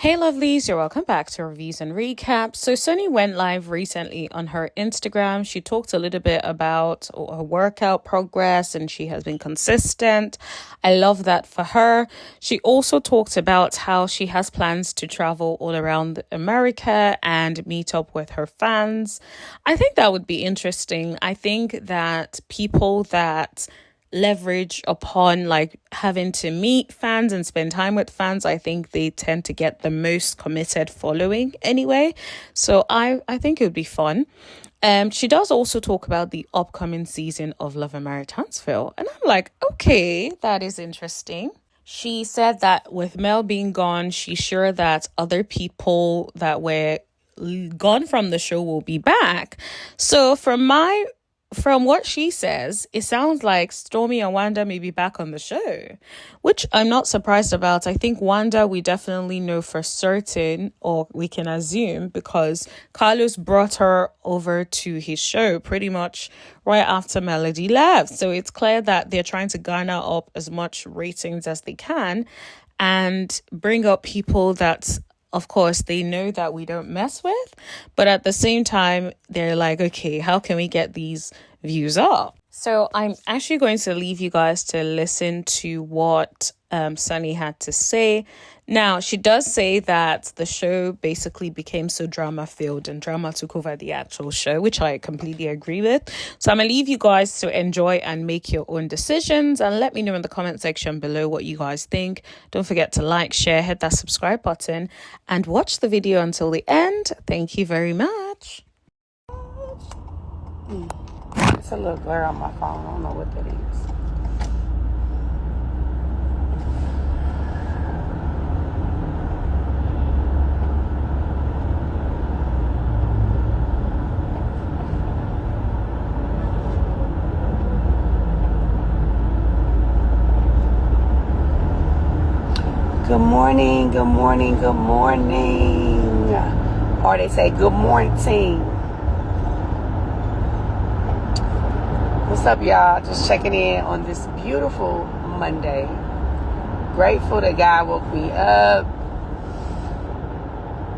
Hey lovelies, you're welcome back to Reviews and Recaps. So Sunny went live recently on her Instagram. She talked a little bit about her workout progress and she has been consistent. I love that for her. She also talked about how she has plans to travel all around America and meet up with her fans. I think that would be interesting. I think that people that leverage upon like having to meet fans and spend time with fans, I think they tend to get the most committed following anyway. So I think it would be fun. She does also talk about the upcoming season of Lamh Married Huntsville, and I'm like, okay, that is interesting. She said that with Mel being gone, she's sure that other people that were gone from the show will be back. So from what she says, it sounds like Stormy and Wanda may be back on the show, which I'm not surprised about. I think Wanda, we definitely know for certain, or we can assume, because Carlos brought her over to his show pretty much right after Melody left. So it's clear that they're trying to garner up as much ratings as they can and bring up people that, of course, they know that we don't mess with, but at the same time, they're like, okay, how can we get these views up? So I'm actually going to leave you guys to listen to what Sunny had to say. Now, she does say that the show basically became so drama-filled and drama took over the actual show, which I completely agree with. So I'm going to leave you guys to enjoy and make your own decisions, and let me know in the comment section below what you guys think. Don't forget to like, share, hit that subscribe button, and watch the video until the end. Thank you very much. It's a little glare on my phone. I don't know what that is. Good morning, good morning, good morning. Or they say good morning. What's up, y'all? Just checking in on this beautiful Monday. Grateful that God woke me up.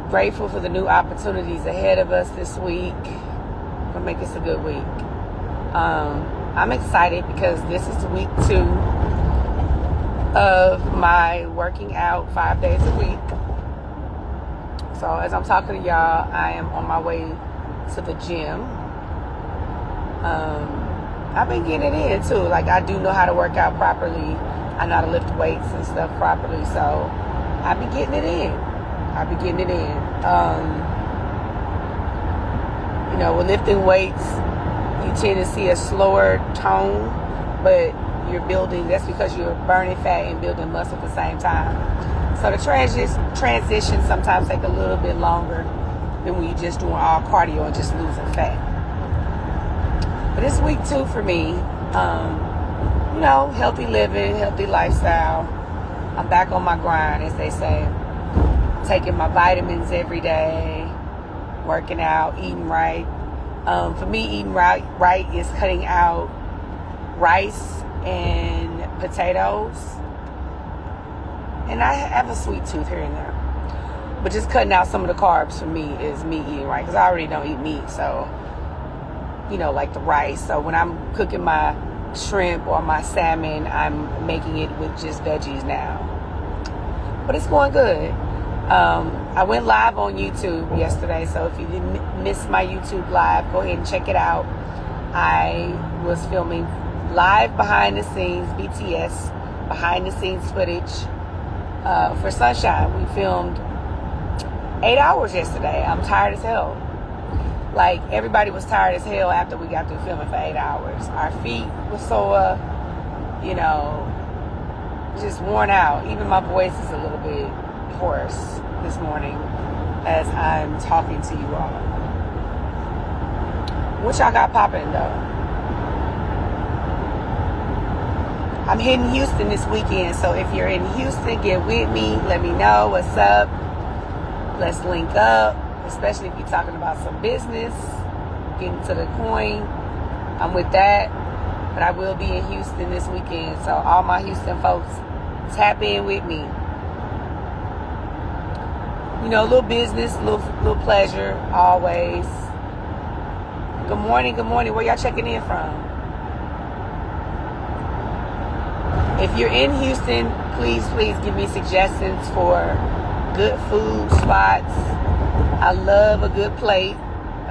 Grateful for the new opportunities ahead of us this week. Gonna make this a good week. I'm excited because this is week 2 of my working out 5 days a week. So as I'm talking to y'all, I am on my way to the gym. I've been getting it in too. Like, I do know how to work out properly. I know how to lift weights and stuff properly. So I've been getting it in. With lifting weights, you tend to see a slower tone, but you're building. That's because you're burning fat and building muscle at the same time. So the transition sometimes take a little bit longer than when you're just doing all cardio and just losing fat. But it's week 2 for me. Healthy living, healthy lifestyle. I'm back on my grind, as they say. Taking my vitamins every day, working out, eating right. For me, eating right is cutting out rice and potatoes. And I have a sweet tooth here and there. But just cutting out some of the carbs for me is me eating right. Because I already don't eat meat, so like the rice. So when I'm cooking my shrimp or my salmon, I'm making it with just veggies now. But it's going good. I went live on YouTube yesterday, so if you didn't miss my YouTube live, go ahead and check it out. I was filming live behind the scenes, BTS, behind the scenes footage for Sunshine. We filmed 8 hours yesterday. I'm tired as hell. Like, everybody was tired as hell after we got through filming for 8 hours. Our feet were sore, just worn out. Even my voice is a little bit hoarse this morning as I'm talking to you all. What y'all got popping, though? I'm hitting Houston this weekend, so if you're in Houston, get with me. Let me know what's up. Let's link up. Especially if you're talking about some business, getting to the coin. I'm with that. But I will be in Houston this weekend. So all my Houston folks, tap in with me. You know, a little business, little pleasure, always. Good morning, good morning. Where y'all checking in from? If you're in Houston, please give me suggestions for good food spots. I love a good plate.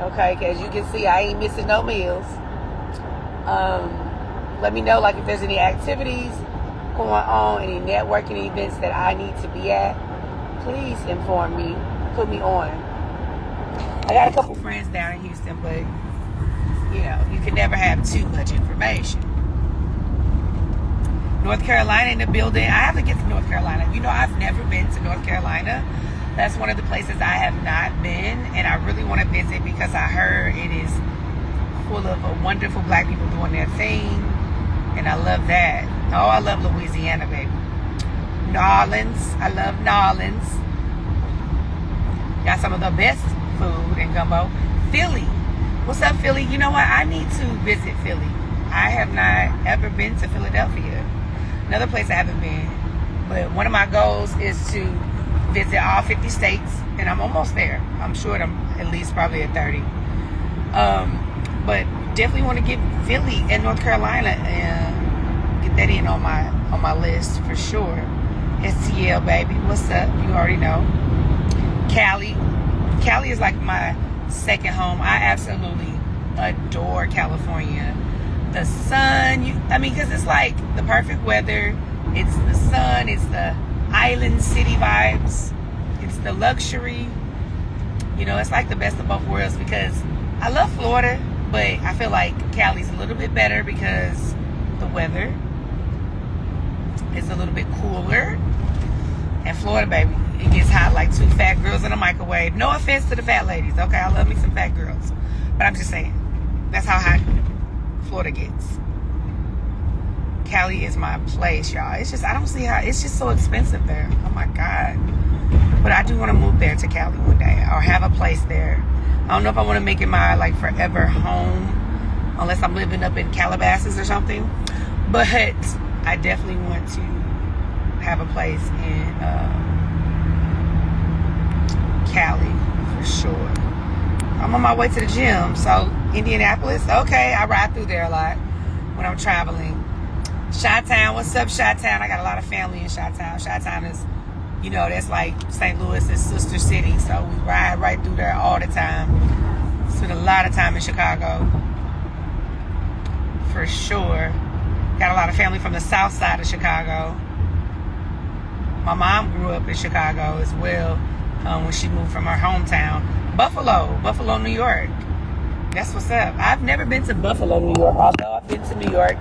Okay, as you can see, I ain't missing no meals. Let me know, like, if there's any activities going on, any networking events that I need to be at. Please inform me. Put me on. I got a couple friends down in Houston, but, you know, you can never have too much information. North Carolina in the building. I have to get to North Carolina. You know, I've never been to North Carolina. That's one of the places I have not been, and I really want to visit because I heard it is full of wonderful black people doing their thing, and I love that. Oh, I love Louisiana, baby. New Orleans. I love New Orleans. Got some of the best food and gumbo. Philly. What's up, Philly? You know what? I need to visit Philly. I have not ever been to Philadelphia. Another place I haven't been. But one of my goals is to visit all 50 states, and I'm almost there. I'm sure I'm at least probably at 30. But definitely want to get Philly and North Carolina and get that in on my list for sure. STL, baby. What's up? You already know. Cali. Cali is like my second home. I absolutely adore California. The sun, because it's like the perfect weather. It's the sun, it's the island city vibes, it's the luxury. You know, it's like the best of both worlds because I love Florida, but I feel like Cali's a little bit better because the weather is a little bit cooler. And Florida, baby, it gets hot like two fat girls in a microwave. No offense to the fat ladies, okay? I love me some fat girls. But I'm just saying, that's how hot Florida gets. Cali is my place, y'all. It's just, I don't see how, it's just so expensive there. Oh my God. But I do want to move there to Cali one day or have a place there. I don't know if I want to make it my like forever home unless I'm living up in Calabasas or something. But I definitely want to have a place in Cali for sure. I'm on my way to the gym, so Indianapolis, okay, I ride through there a lot when I'm traveling. Chi-Town, what's up, Chi-Town? I got a lot of family in Chi-Town. Chi-Town is, you know, that's like St. Louis's sister city, so we ride right through there all the time. Spend a lot of time in Chicago, for sure. Got a lot of family from the south side of Chicago. My mom grew up in Chicago as well when she moved from her hometown. Buffalo, New York. That's what's up. I've never been to Buffalo, New York, although I've been to New York.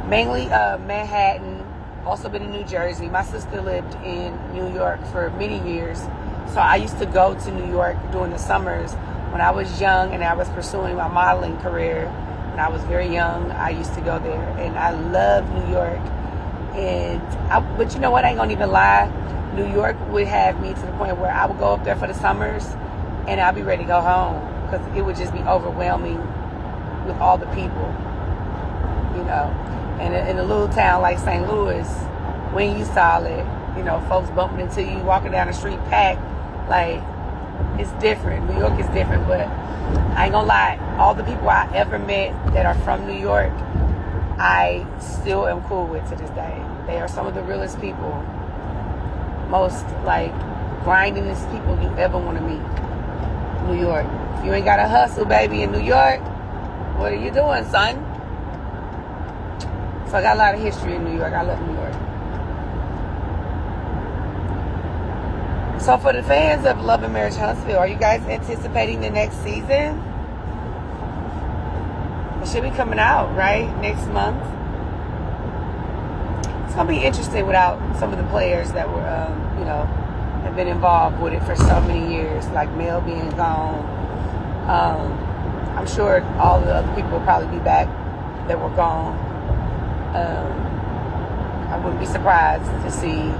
Mainly Manhattan, also been in New Jersey. My sister lived in New York for many years. So I used to go to New York during the summers when I was young and I was pursuing my modeling career. When I was very young, I used to go there. And I love New York. But you know what? I ain't gonna even lie. New York would have me to the point where I would go up there for the summers and I'll be ready to go home because it would just be overwhelming with all the people, you know. And in a little town like St. Louis, we ain't used to all it. You know, folks bumping into you, walking down the street packed. Like, it's different. New York is different, but I ain't gonna lie. All the people I ever met that are from New York, I still am cool with to this day. They are some of the realest people, most, like, grindingest people you ever want to meet. New York. If you ain't got a hustle, baby, in New York, what are you doing, son? So I got a lot of history in New York. I love New York. So for the fans of Love and Marriage Huntsville, are you guys anticipating the next season? It should be coming out, right? Next month. It's going to be interesting without some of the players that were, you know, have been involved with it for so many years, like Mel being gone. I'm sure all the other people will probably be back that were gone. I wouldn't be surprised to see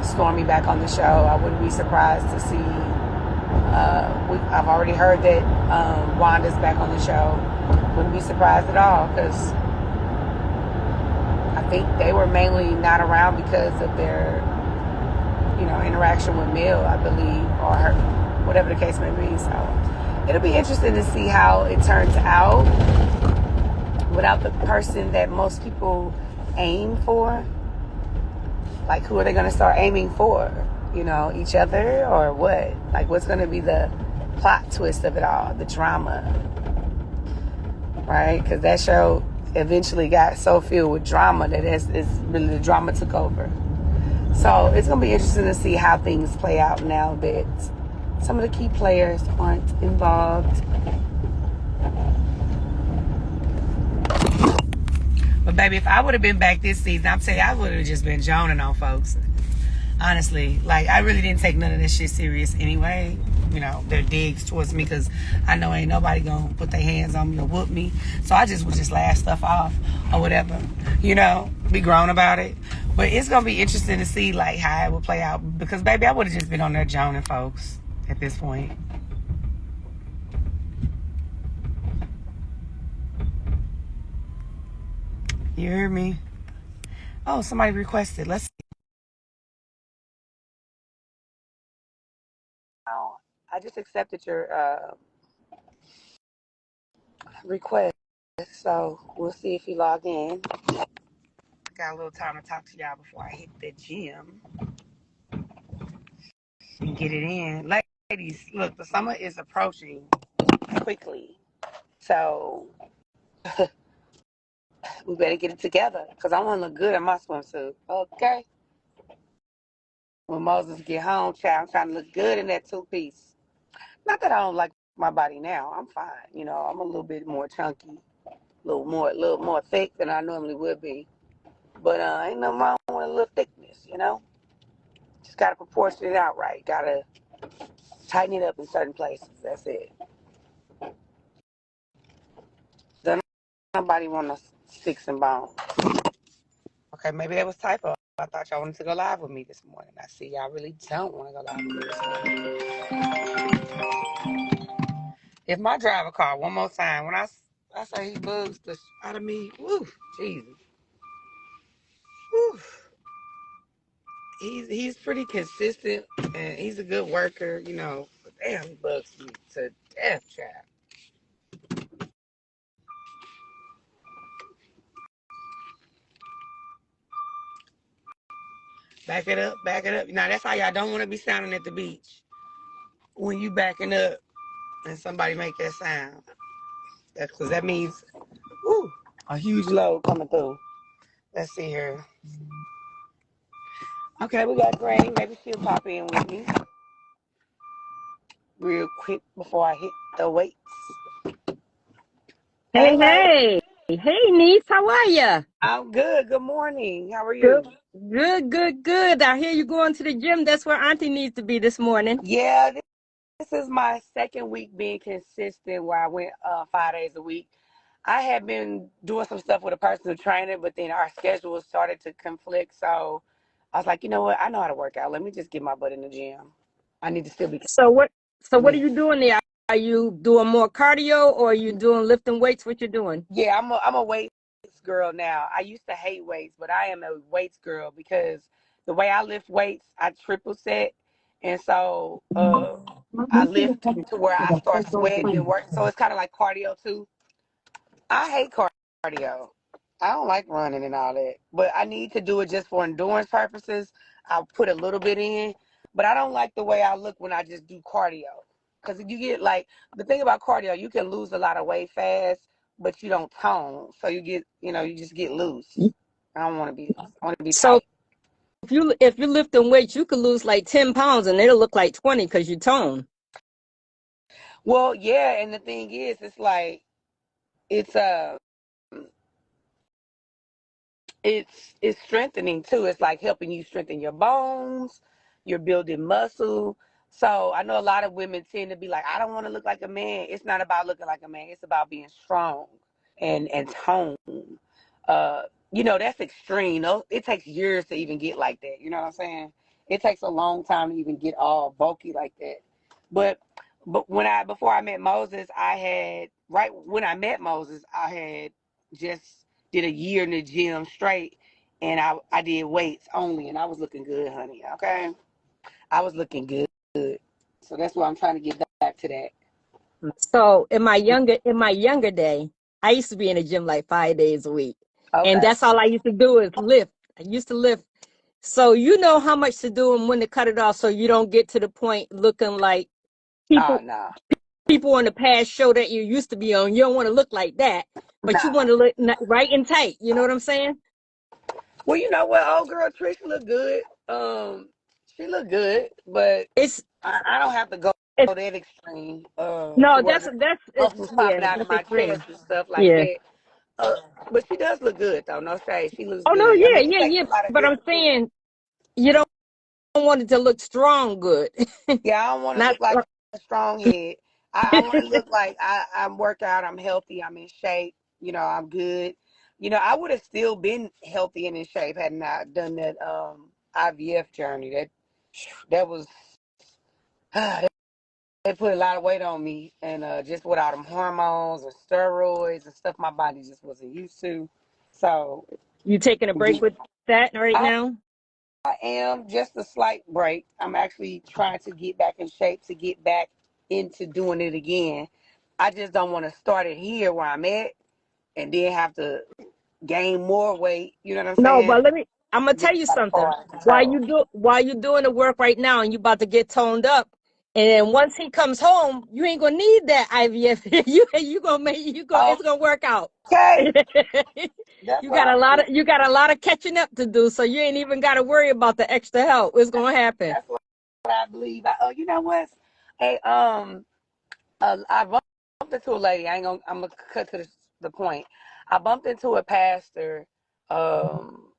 Stormy back on the show. I wouldn't be surprised to see I've already heard that Wanda's back on the show. Wouldn't be surprised at all because I think they were mainly not around because of their, interaction with male, I believe, or her, whatever the case may be. So it'll be interesting to see how it turns out without the person that most people aim for. Like, who are they going to start aiming for? Each other, or what? Like, what's going to be the plot twist of it all, the drama, right? Because that show eventually got so filled with drama that it's really, the drama took over. So it's going to be interesting to see how things play out now that some of the key players aren't involved. But baby, if I would have been back this season, I'm telling you, I would have just been joning on folks. Honestly, like, I really didn't take none of this shit serious anyway. Their digs towards me, because I know ain't nobody gonna put their hands on me or whoop me. So I just would just laugh stuff off or whatever, be grown about it. But it's gonna be interesting to see like how it will play out, because baby, I would have just been on there joning folks at this point. You hear me? Oh, somebody requested. Let's see. I just accepted your request, so we'll see if you log in. Got a little time to talk to y'all before I hit the gym and get it in. Ladies, look, the summer is approaching quickly, so we better get it together, because I want to look good in my swimsuit, okay? When Moses get home, child, I'm trying to look good in that two-piece. Not that I don't like my body now. I'm fine. I'm a little bit more chunky, a little more thick than I normally would be. But ain't nothing wrong with a little thickness, Just got to proportion it out right. Got to tighten it up in certain places. That's it. Don't nobody want to sticks and bones. Okay, maybe that was typo. I thought y'all wanted to go live with me this morning. I see y'all really don't want to go live with me this morning. If my driver called one more time, when I say he bugs the out of me, woo, Jesus. Woo. He's pretty consistent, and he's a good worker, but damn, he bugs me to death, child. Back it up, back it up. Now, that's how y'all don't want to be sounding at the beach. When you backing up and somebody make that sound. Because that means, woo, a huge load coming through. Let's see here. Okay, we got Granny. Maybe she'll pop in with me real quick before I hit the weights. Hey, Hey, lady. hey. Hey, niece, how are you? I'm good. Good morning. How are Good. you? Good. I hear you going to the gym. That's where Auntie needs to be this morning. Yeah, this is my second week being consistent where I went 5 days a week. I had been doing some stuff with a personal trainer, but then our schedules started to conflict. So I was like, you know what? I know how to work out. Let me just get my butt in the gym. I need to still be So what are consistent. you doing there? Are you doing more cardio or are you doing lifting weights? What you doing? Yeah, I'm a weights girl now. I used to hate weights, but I am a weights girl because the way I lift weights, I triple set, and so I lift to where I start sweating and work. So it's kind of like cardio too. I hate cardio. I don't like running and all that, but I need to do it just for endurance purposes. I'll put a little bit in, but I don't like the way I look when I just do cardio. Because if you get like the thing about cardio, you can lose a lot of weight fast, but you don't tone. So you just get loose. I don't want to be loose. I want to be So tight. if you're lifting weights, you could lose like 10 pounds and it'll look like 20 because you tone. Well, yeah, and the thing is, it's like it's it's strengthening too. It's like helping you strengthen your bones. You're building muscle. So I know a lot of women tend to be like, I don't want to look like a man. It's not about looking like a man. It's about being strong and tone. Uh, that's extreme. No, it takes years to even get like that. You know what I'm saying? It takes a long time to even get all bulky like that. But before I met Moses, right when I met Moses, I had just did a year in the gym straight, and I did weights only, and I was looking good, honey. Okay. I was looking good. So that's why I'm trying to get back to that. So in my younger day, I used to be in the gym like 5 days a week. And Okay. that's all I used to do is lift. I used to lift. So you know how much to do and when to cut it off so you don't get to the point looking like Oh, people no. people in the past show that you used to be on. You don't want to look like that, but you want No. to look right and tight. You know what I'm saying? Well, you know what? Old girl Trish look good. She look good, but It's I don't have to go it's that extreme no, to where the muscles yeah, popping out of that's my chest extreme. and stuff like Yeah. that. Uh, but she does look good, though. No shade. She looks Oh no, good. I yeah, mean, it yeah, takes yeah. a lot of But I'm discipline. saying you don't want it to look strong good. Yeah, I don't want to Not look like a strong head. I want to look like I'm worked out, I'm healthy, I'm in shape. I'm good. I would have still been healthy and in shape had not done that IVF journey. That was it put a lot of weight on me, and just with all them hormones and steroids and stuff my body just wasn't used to. So you taking a break with that right I now? I am just a slight break. I'm actually trying to get back in shape to get back into doing it again. I just don't want to start it here where I'm at and then have to gain more weight. You know what I'm No, saying? but I'm gonna Just tell you try to go something. out of control. While you doing the work right now and you about to get toned up, and then once he comes home, you ain't gonna need that IVF. You gonna make it's gonna work out. Okay, that's You what got I believe. you got a lot of catching up to do, so you ain't even got to worry about the extra help. It's gonna happen. That's what I believe. You know what? Hey, I bumped into a lady. I'm gonna cut to the point. I bumped into a pastor um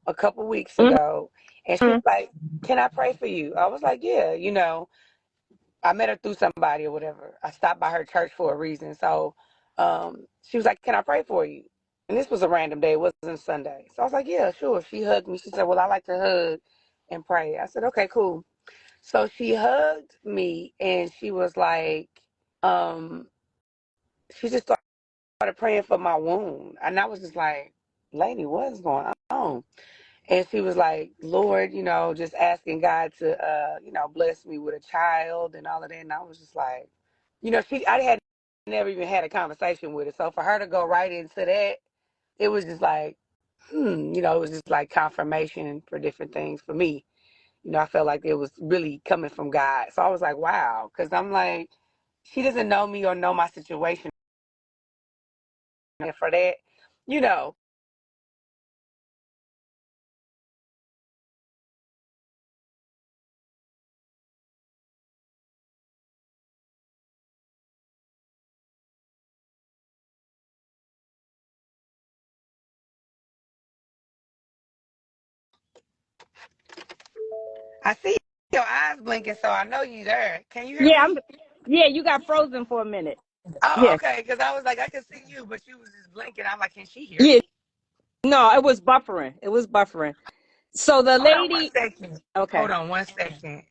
a couple weeks ago, and she was Mhm. like, "Can I pray for you?" I was like, "Yeah." I met her through somebody or whatever. I stopped by her church for a reason. So, she was like, "Can I pray for you?" And this was a random day. It wasn't Sunday. So I was like, "Yeah, sure." She hugged me. She said, "Well, I like to hug and pray." I said, "Okay, cool." So she hugged me, and she was like, um, she just started praying for my wound. And I was just like, "Lady, what is going on?" And she was like, "Lord, just asking God to, bless me with a child and all of that." And I was just like, I had never even had a conversation with her. So for her to go right into that, it was just like, it was just like confirmation for different things for me. I felt like it was really coming from God. So I was like, wow. Because I'm like, she doesn't know me or know my situation. And for that, you know, I see your eyes blinking, so I know you there. Can you hear Yeah, me? yeah. You got frozen for a minute. Oh, Yeah, okay. Because I was like, I can see you, but you was just blinking. I'm like, can she hear yeah. me? No, it was buffering. It was buffering. So the Hold on one lady, second. okay. Hold on one second.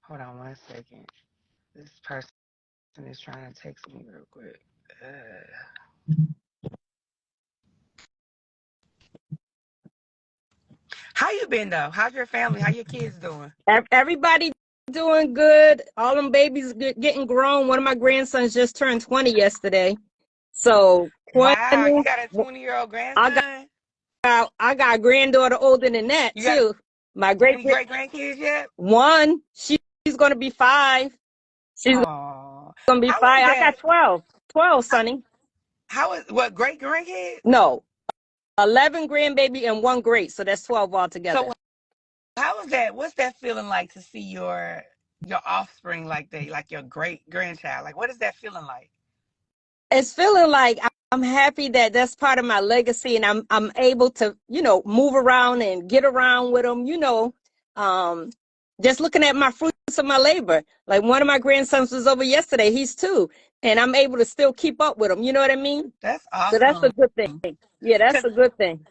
Hold on one second. This person is trying to text me real quick. How you been though? How's your family? How your kids doing? Everybody doing good. All them babies getting grown. One of my grandsons just turned 20 yesterday. So Wow, you 20. got a 20-year-old I grandson? I got a granddaughter older than that You got too. My great any great grandkids yet? one, she's gonna be 5. She's Oh, gonna be how is 5. I that? got 12. 12, Sonny. How is what great grandkids? No, 11 grandbaby and one great. So that's 12 So altogether. how is that? What's that feeling like to see your offspring like that, like your great grandchild? Like, what is that feeling like? It's feeling like I'm happy that that's part of my legacy, and I'm able to move around and get around with them. Um, just looking at my fruits of my labor. Like one of my grandsons was over yesterday. He's 2, and I'm able to still keep up with him. You know what I mean? That's So that's a awesome. good thing. Yeah, that's Cause, a good thing.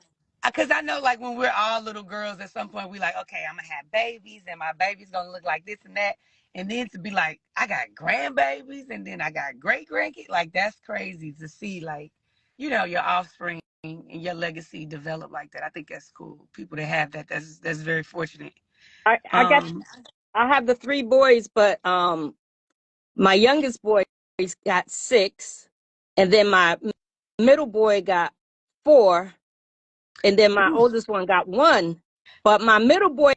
Cause I know like when we're all little girls, at some point we like, okay, I'm gonna have babies, and my baby's gonna look like this and that, and then to be like, I got grandbabies, and then I got great grandkids. Like that's crazy to see. Like your offspring and your legacy develop like that. I think that's cool. People that have that, that's very fortunate. I got Um, I have the three boys, but my youngest boy got 6, and then my middle boy got 4, and then my oldest one got 1. But my middle boy,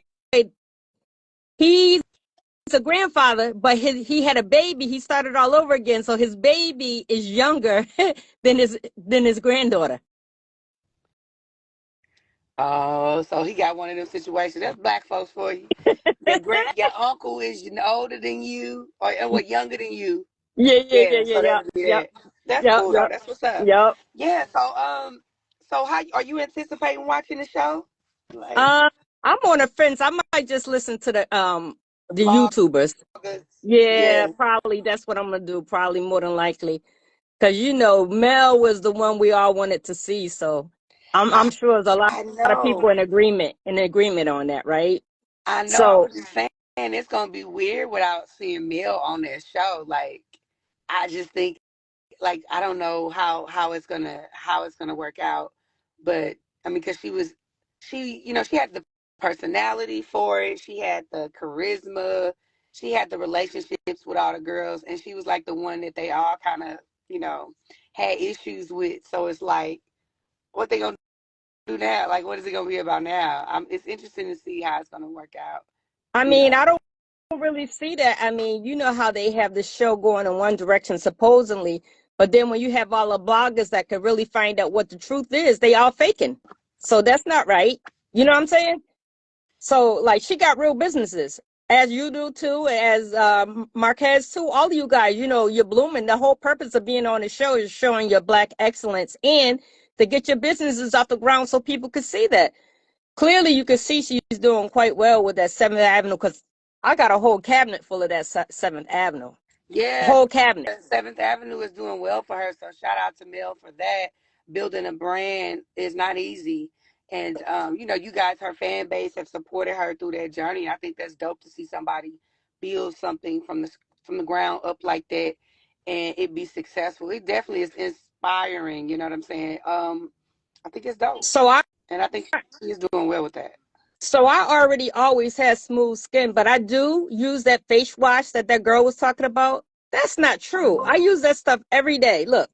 he's a grandfather, but he had a baby. He started all over again, so his baby is younger than his granddaughter. oh, so he got one of them situations. That's black folks for you. Your uncle is older than you, or what, younger than you. Yeah, yeah, yeah, Yeah, yeah, so yeah, that'll be yep, that. That's yep, cool though. yep, That's what's up. yep. Yeah. So how are you anticipating watching the show? Like Uh, I'm on the fence. I might just listen to the vloggers? YouTubers. Yeah, Yeah. probably that's what I'm gonna do. Probably more than likely, because Mel was the one we all wanted to see. So I I'm sure there's a lot I of people know. in agreement on that, right? I know. I So was just saying it's gonna be weird without seeing Mill on that show. Like I just think, like, I don't know how it's gonna work out, but I mean, because she had the personality for it, she had the charisma, she had the relationships with all the girls, and she was like the one that they all kind of you know had issues with. So it's like, what they gonna do now? Like, what is it gonna be about now? It's interesting to see how it's gonna work out. I You mean, know. I don't really see that. I mean, you know how they have the show going in one direction supposedly, but then when you have all the bloggers that could really find out what the truth is, they all faking. So that's not right. You know what I'm saying? So like she got real businesses, as you do too, as Marquez too. All of you guys, you're blooming. The whole purpose of being on the show is showing your black excellence and to get your businesses off the ground so people could see that. Clearly, you can see she's doing quite well with that Seventh Avenue because I got a whole cabinet full of that Seventh Avenue, Yeah, whole cabinet. Seventh Avenue is doing well for her. So shout out to Mel for that. Building a brand is not easy. And you guys, her fan base, have supported her through that journey. I think that's dope to see somebody build something from the ground up like that and it be successful. It definitely is inspiring, you know what I'm saying? I think it's dope. So I And I think she's doing well with that. So I already always had smooth skin, but I do use that face wash that girl was talking about. That's not true. I use that stuff every day. Look,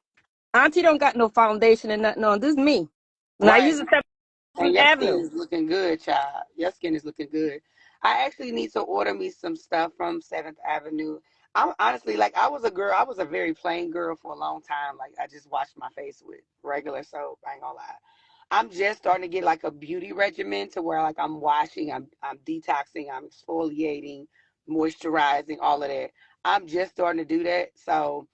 Auntie don't got no foundation and nothing on. This is me. And I use Right. the And 7th your skin Avenue. is looking good, child. Your skin is looking good. I actually need to order me some stuff from Seventh Avenue. I'm honestly, like, I was a girl. I was a very plain girl for a long time. Like, I just washed my face with regular soap. I ain't gonna lie. I'm just starting to get like a beauty regimen to where, like, I'm washing, I'm detoxing, I'm exfoliating, moisturizing, all of that. I'm just starting to do that. So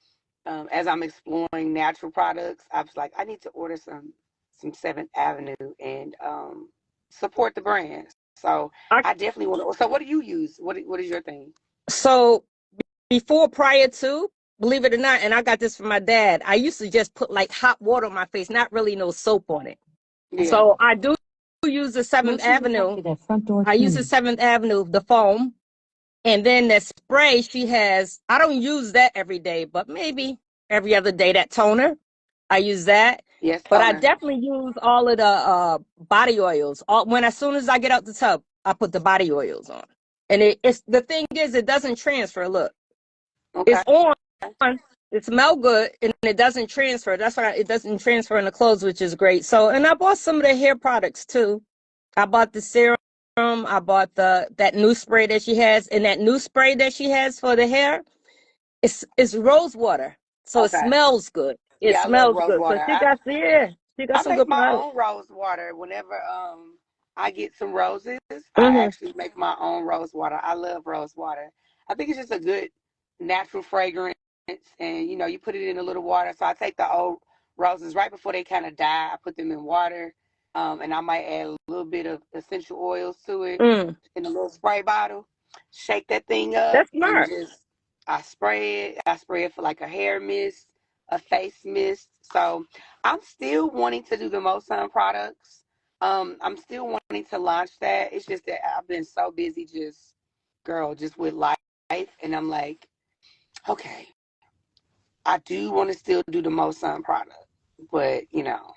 as I'm exploring natural products, I was like, I need to order some Seventh Avenue and support the brand. So I, I definitely want to. So what do you use? What is your thing? so prior to, believe it or not, and I got this from my dad, I used to just put like hot water on my face, not really no soap on it. Yeah. So I do use the 7th Avenue. I use the 7th Avenue, the foam. And then the spray she has, I don't use that every day, but maybe every other day, that toner, I use that. Yes, But I toner. definitely use all of the body oils. As soon as I get out the tub, I put the body oils on. And it's the thing is, it doesn't transfer. Look, Okay. it's on, it smells good, and it doesn't transfer. That's why it doesn't transfer in the clothes, which is great. So, and I bought some of the hair products too. I bought the serum. I bought that new spray that she has, and that new spray that she has for the hair, it's rose water, so it Okay. smells good. It Yeah, I love smells rose good. So water. she got I some make good my products. own rose water whenever I get some roses. I Hmm. actually make my own rose water. I love rose water. I think it's just a good natural fragrance, and you put it in a little water. So I take the old roses right before they kind of die. I put them in water, and I might add a little bit of essential oils to it Mm, in a little spray bottle. Shake that thing up that's and smart. just I spray it. I spray it for like a hair mist, a face mist. So I'm still wanting to do the Mosun products. I'm still wanting to launch that. It's just that I've been so busy just with life. And I'm like, okay, I do want to still do the Mosun product. But you know,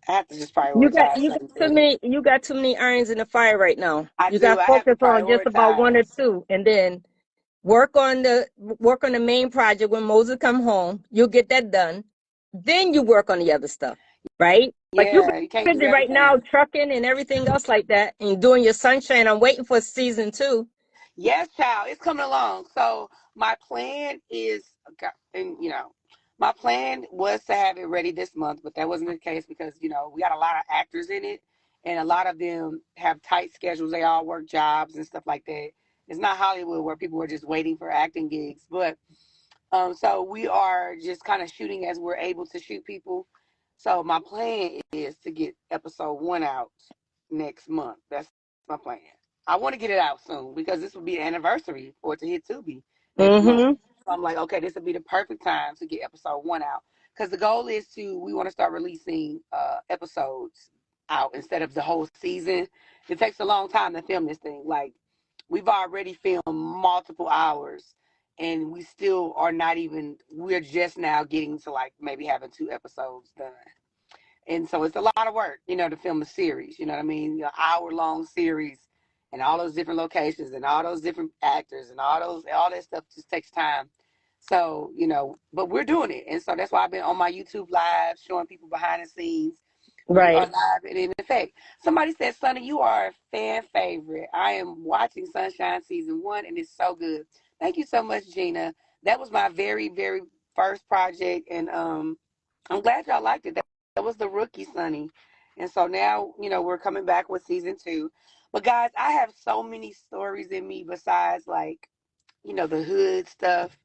I have to just You got prioritize you got certain too things. many you got too many irons in the fire right now. I You do. got I have to focus on just about one or prioritize. two, and then work on the main project. When Moses come home, you'll get that done. Then you work on the other stuff, right? But you're Yeah, you can't do busy right now everything. trucking and everything else like that, and doing your sunshine. I'm waiting for season two. Yes, child, it's coming along. So my plan is, okay, and you know, my plan was to have it ready this month, but that wasn't the case because you know we got a lot of actors in it, and a lot of them have tight schedules. They all work jobs and stuff like that. It's not Hollywood where people are just waiting for acting gigs, but so we are just kind of shooting as we're able to shoot people. So my plan is to get episode 1 out next month. That's my plan. I want to get it out soon because this will be the anniversary for it to hit Tubi next month. Mm-hmm. So I'm like, okay, this will be the perfect time to get episode 1 out because the goal is we want to start releasing episodes out instead of the whole season. It takes a long time to film this thing. Like we've already filmed multiple hours and we still are not even, we're just now getting to like maybe having 2 episodes done. And so it's a lot of work, you know, to film a series, you know what I mean? An hour-long series and all those different locations and all those different actors and all that stuff just takes time. So, you know, but we're doing it. And so that's why I've been on my YouTube live showing people behind the scenes. We are Right. live and in effect. Somebody said, Sonny, you are a fan favorite. I am watching Sunshine season 1 and it's so good. Thank you so much, Gina. That was my very, very first project. And I'm glad y'all liked it. That was the rookie Sunny. And so now, you know, we're coming back with season 2. But guys, I have so many stories in me besides like, you know, the hood stuff.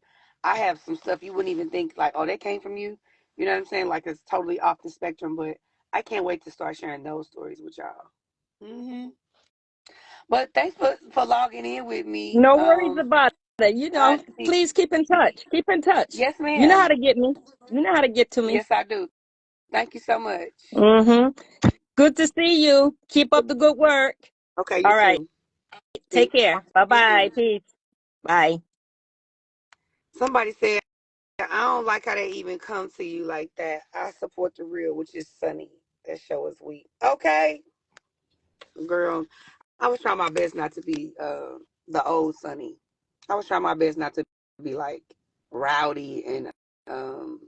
I have some stuff you wouldn't even think like, oh, that came from you. You know what I'm saying? Like it's totally off the spectrum, but I can't wait to start sharing those stories with y'all. But thanks for logging in with me. No worries about it. Please keep in touch. Keep in touch. Yes, You know how ma'am. to get me. You know how to get to me. Yes, I do. Thank you so much. Mm-hmm. Good to see you. Keep up the good work. Okay, you All right. too. Take care. You Bye-bye. too. Peace. Bye. Somebody said, I don't like how they even come to you like that. I support the real, which is Sunny. That show is weak. Okay, girl. I was trying my best not to be the old Sunny. I was trying my best not to be like rowdy and um,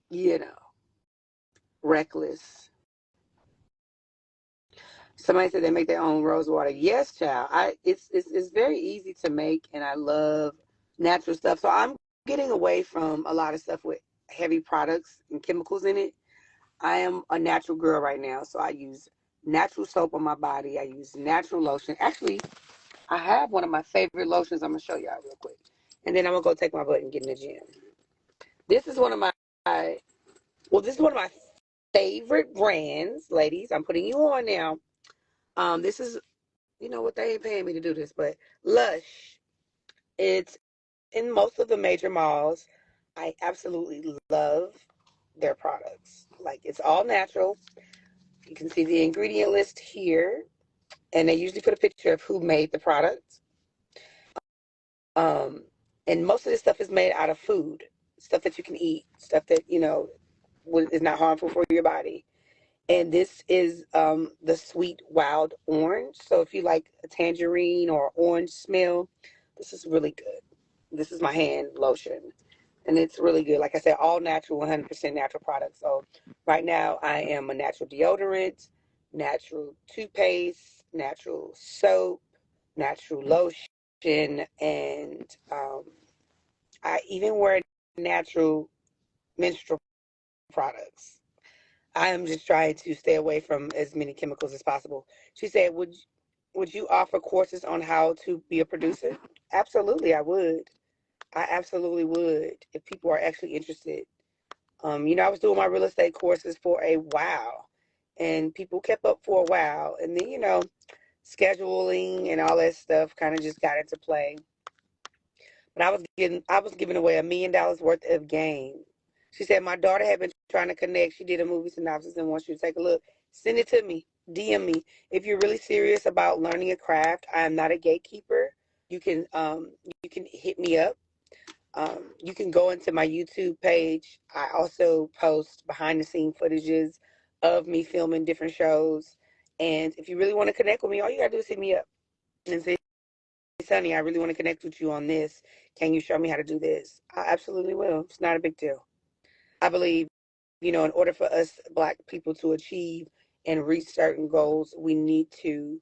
you know, reckless. Somebody said they make their own rose water. Yes, child. It's very easy to make, and I love natural stuff. So I'm getting away from a lot of stuff with heavy products and chemicals in it. I am a natural girl right now, so I use natural soap on my body. I use natural lotion. Actually, I have one of my favorite lotions. I'm gonna show y'all real quick, and then I'm gonna go take my butt and get in the gym. This is one of my this is one of my favorite brands, ladies. I'm putting you on now. This is, you know what, they ain't paying me to do this, but Lush. It's in most of the major malls. I absolutely love their products. Like it's all natural. You can see the ingredient list here, and they usually put a picture of who made the product. Um, and most of this stuff is made out of food, stuff that you can eat, stuff that you know is not harmful for your body. And this is the sweet wild orange. So if you like a tangerine or orange smell, this is really good. This is my hand lotion, and it's really good. Like I said, all natural, 100% natural products. So right now I am a natural deodorant, natural toothpaste, natural soap, natural lotion, and I even wear natural menstrual products. I am just trying to stay away from as many chemicals as possible. She said, would you offer courses on how to be a producer? Absolutely, I would. I absolutely would if people are actually interested. You know, I was doing my real estate courses for a while, and people kept up for a while, and then you know, scheduling and all that stuff kind of just got into play. But I was giving away $1 million worth of game. She said my daughter had been trying to connect. She did a movie synopsis and wants you to take a look. Send it to me. DM me if you're really serious about learning a craft. I am not a gatekeeper. You can hit me up. You can go into my YouTube page. I also post behind the scene footages of me filming different shows. And if you really want to connect with me, all you gotta do is hit me up and say, Sunny, I really want to connect with you on this. Can you show me how to do this? I absolutely will. It's not a big deal. I believe, in order for us Black people to achieve and reach certain goals, we need to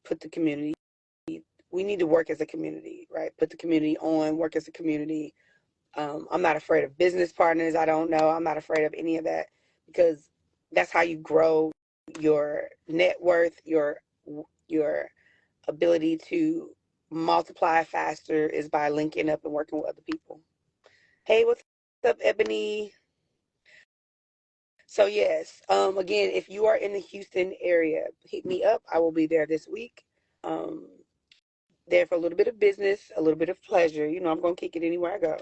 put the community, we need to work as a community, right? Put the community on, work as a community. I'm not afraid of business partners. I don't know. I'm not afraid of any of that because that's how you grow your net worth, your ability to multiply faster is by linking up and working with other people. Hey, what's up, Ebony? So yes, again, if you are in the Houston area, hit me up. I will be there this week. Um, there for a little bit of business, a little bit of pleasure. I'm gonna kick it anywhere I go.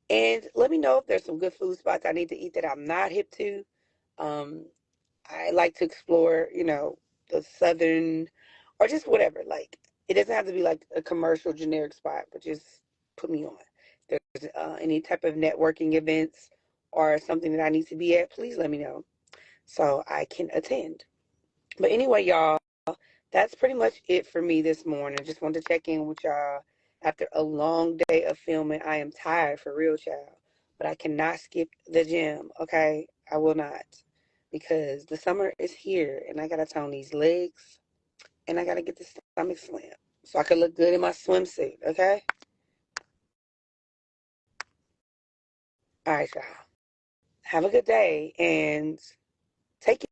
And let me know if there's some good food spots I need to eat that I'm not hip to. Um, I like to explore, the southern or just whatever. Like, it doesn't have to be like a commercial generic spot, but just put me on. If there's any type of networking events or something that I need to be at, please let me know so I can attend. But anyway, y'all, that's pretty much it for me this morning. Just wanted to check in with y'all after a long day of filming. I am tired for real, child, but I cannot skip the gym, okay? I will not because the summer is here and I got to tone these legs and I got to get the stomach slam so I can look good in my swimsuit, okay? All right, y'all. Have a good day and take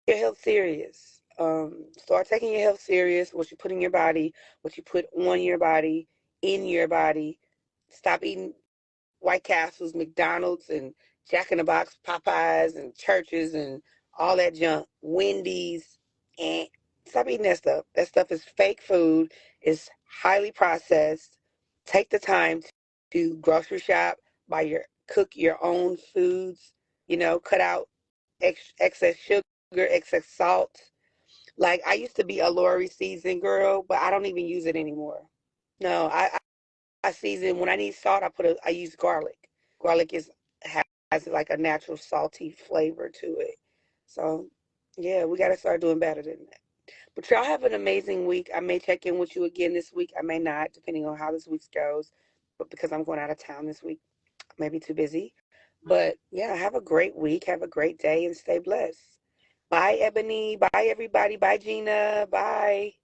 your health serious. Start taking your health serious. What you put in your body, what you put on your body, in your body. Stop eating White Castles, McDonald's, and Jack in the Box, Popeyes, and churches, and all that junk. Wendy's, and stop eating that stuff. That stuff is fake food. It's highly processed. Take the time to grocery shop, cook your own foods. Cut out excess sugar, excess salt. Like, I used to be a Lori seasoned girl, but I don't even use it anymore. No, I season when I need salt. I use garlic. Garlic has like a natural salty flavor to it. So yeah, we got to start doing better than that. But y'all have an amazing week. I may check in with you again this week. I may not, depending on how this week goes. But because I'm going out of town this week, I may be too busy. But yeah, have a great week. Have a great day and stay blessed. Bye, Ebony. Bye, everybody. Bye, Gina. Bye.